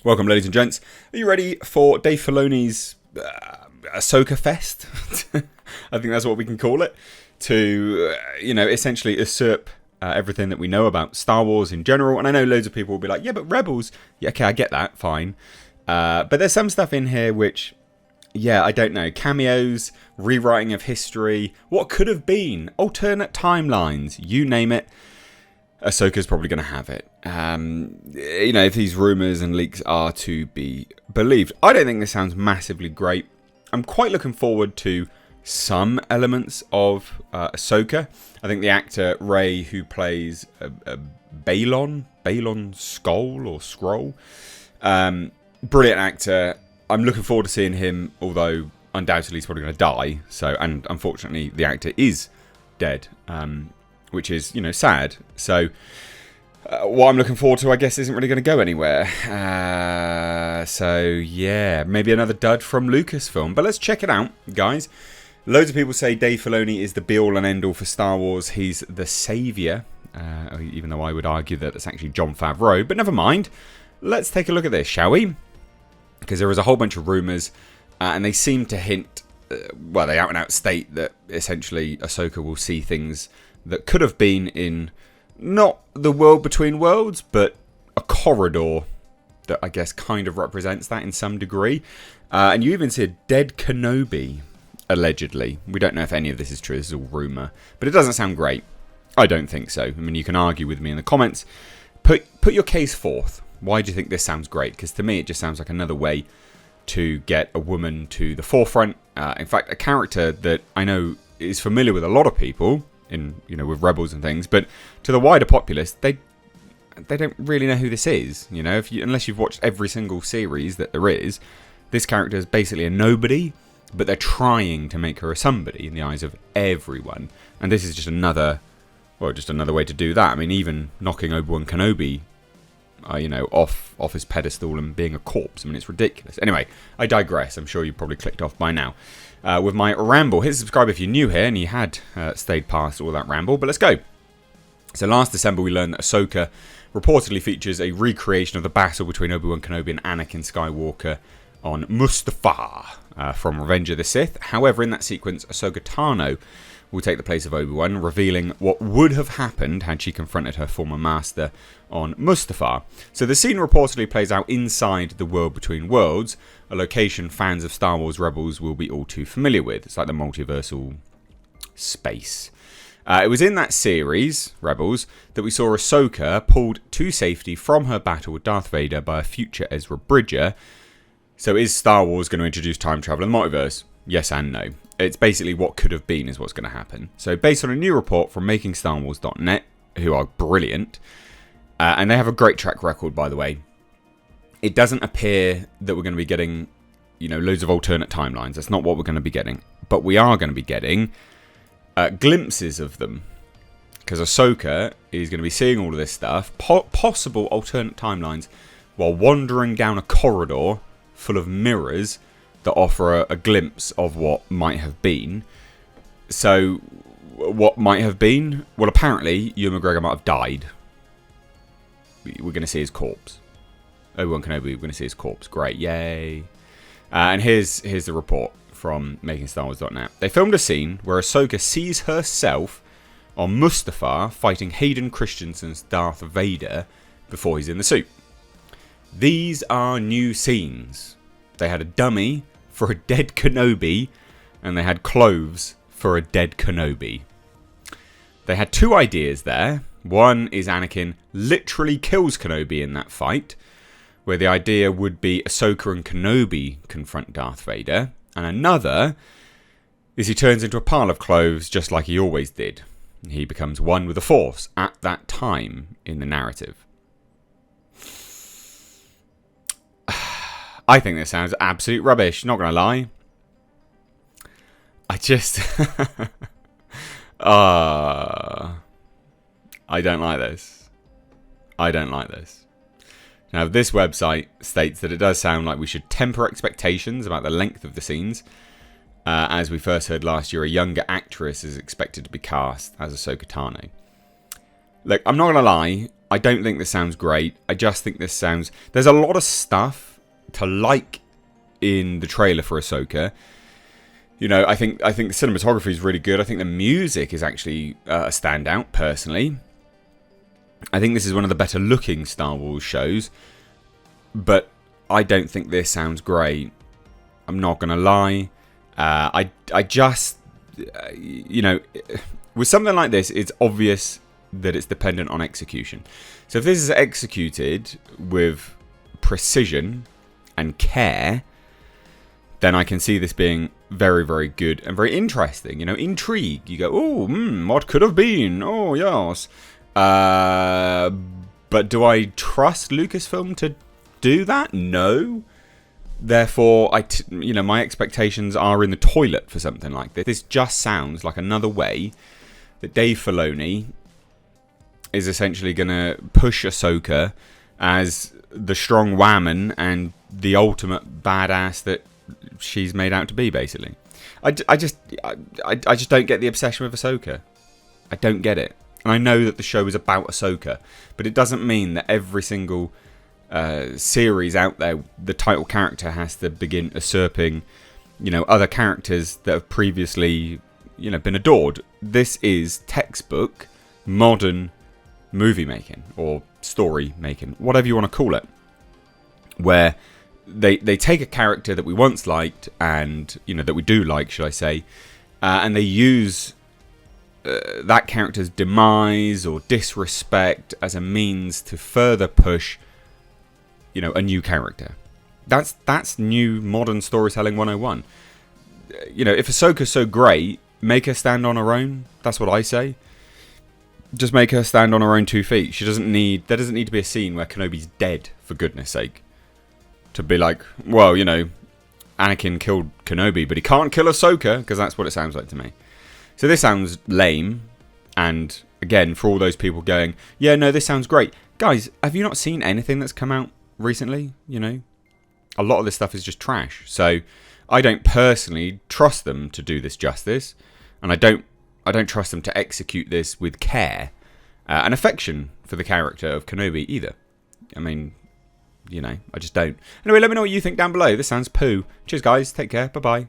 Welcome, ladies and gents. Are you ready for Dave Filoni's AHSOKA Fest? I think that's what we can call it. To, essentially usurp everything that we know about Star Wars in general. And I know loads of people will be like, yeah, but Rebels. Yeah, okay, I get that, fine. But there's some stuff in here which, I don't know. Cameos, rewriting of history, what could have been, alternate timelines, you name it. AHSOKA's probably going to have it. If these rumours and leaks are to be believed. I don't think this sounds massively great. I'm quite looking forward to some elements of AHSOKA. I think the actor Ray, who plays Balon Skull or Scroll, brilliant actor. I'm looking forward to seeing him, although undoubtedly he's probably going to die. And unfortunately the actor is dead. Which is, sad. So, what I'm looking forward to, I guess, isn't really going to go anywhere. Maybe another dud from Lucasfilm. But let's check it out, guys. Loads of people say Dave Filoni is the be-all and end-all for Star Wars. He's the saviour. Even though I would argue that it's actually Jon Favreau. But never mind. Let's take a look at this, shall we? Because there is a whole bunch of rumours. And they seem to hint... they out and out state that essentially AHSOKA will see things that could have been in not the world between worlds, but a corridor that I guess kind of represents that in some degree. And you even see a dead Kenobi, allegedly. We don't know if any of this is true, this is all rumour. But it doesn't sound great. I don't think so. I mean, you can argue with me in the comments. Put your case forth. Why do you think this sounds great? Because to me, it just sounds like another way to get a woman to the forefront. In fact, a character that I know is familiar with a lot of people, with Rebels and things, but to the wider populace, they don't really know who this is. Unless you've watched every single series that there is, this character is basically a nobody, but they're trying to make her a somebody in the eyes of everyone. And this is just another way to do that. I mean, even knocking Obi-Wan Kenobi, off his pedestal and being a corpse. I mean, it's ridiculous. Anyway, I digress. I'm sure you probably clicked off by now. With my ramble. Hit subscribe if you're new here and you had stayed past all that ramble. But let's go. So last December we learned that AHSOKA reportedly features a recreation of the battle between Obi-Wan Kenobi and Anakin Skywalker on Mustafar from Revenge of the Sith. However, in that sequence, Ahsoka Tano will take the place of Obi-Wan, revealing what would have happened had she confronted her former master on Mustafar. So the scene reportedly plays out inside the world between worlds, a location fans of Star Wars Rebels will be all too familiar with. It's like the multiversal space. It was in that series, Rebels, that we saw Ahsoka pulled to safety from her battle with Darth Vader by a future Ezra Bridger. So is Star Wars going to introduce time travel in the multiverse? Yes and no. It's basically what could have been is what's going to happen. So based on a new report from MakingStarWars.net, who are brilliant, and they have a great track record, by the way, it doesn't appear that we're going to be getting, loads of alternate timelines. That's not what we're going to be getting. But we are going to be getting glimpses of them. Because Ahsoka is going to be seeing all of this stuff, possible alternate timelines, while wandering down a corridor full of mirrors that offer a glimpse of what might have been. So, what might have been? Well, apparently, Ewan McGregor might have died. We're going to see his corpse. Obi-Wan Kenobi, we're going to see his corpse. Great, yay. And here's the report from MakingStarWars.net. They filmed a scene where Ahsoka sees herself on Mustafar fighting Hayden Christensen's Darth Vader before he's in the suit. These are new scenes. They had a dummy for a dead Kenobi, and they had clothes for a dead Kenobi. They had two ideas there. One is Anakin literally kills Kenobi in that fight, where the idea would be Ahsoka and Kenobi confront Darth Vader, and another is he turns into a pile of clothes just like he always did. He becomes one with the Force at that time in the narrative. I think this sounds absolute rubbish, not going to lie. I just... I don't like this. I don't like this. Now, this website states that it does sound like we should temper expectations about the length of the scenes. As we first heard last year, a younger actress is expected to be cast as Ahsoka Tano. Look, I'm not going to lie. I don't think this sounds great. I just think this sounds... There's a lot of stuff to like in the trailer for Ahsoka. You know, I think the cinematography is really good. I think the music is actually a standout, personally. I think this is one of the better looking Star Wars shows. But I don't think this sounds great. I'm not going to lie. I just... you know, with something like this, it's obvious that it's dependent on execution. So if this is executed with precision and care, then I can see this being very, very good and very interesting. You know, intrigue. You go, oh, what could have been? Oh, yes. But do I trust Lucasfilm to do that? No. Therefore, you know, my expectations are in the toilet for something like this. This just sounds like another way that Dave Filoni is essentially going to push Ahsoka as the strong woman and the ultimate badass that she's made out to be, basically. I just don't get the obsession with Ahsoka. I don't get it. And I know that the show is about Ahsoka, but it doesn't mean that every single series out there, the title character has to begin usurping, you know, other characters that have previously, you know, been adored. This is textbook modern movie making or story making, whatever you want to call it, where they take a character that we once liked and, you know, that we do like, should I say, and they use that character's demise or disrespect as a means to further push, you know, a new character. That's new modern storytelling 101. You know, if Ahsoka's so great, make her stand on her own. That's what I say. Just make her stand on her own 2 feet. There doesn't need to be a scene where Kenobi's dead, for goodness sake. To be like, well, you know, Anakin killed Kenobi, but he can't kill Ahsoka, because that's what it sounds like to me. So this sounds lame. And again, for all those people going, yeah, no, this sounds great. Guys, have you not seen anything that's come out recently? You know, a lot of this stuff is just trash. So I don't personally trust them to do this justice, and I don't trust them to execute this with care and affection for the character of Kenobi either. I mean, you know, I just don't. Anyway, let me know what you think down below. This sounds poo. Cheers, guys. Take care. Bye-bye.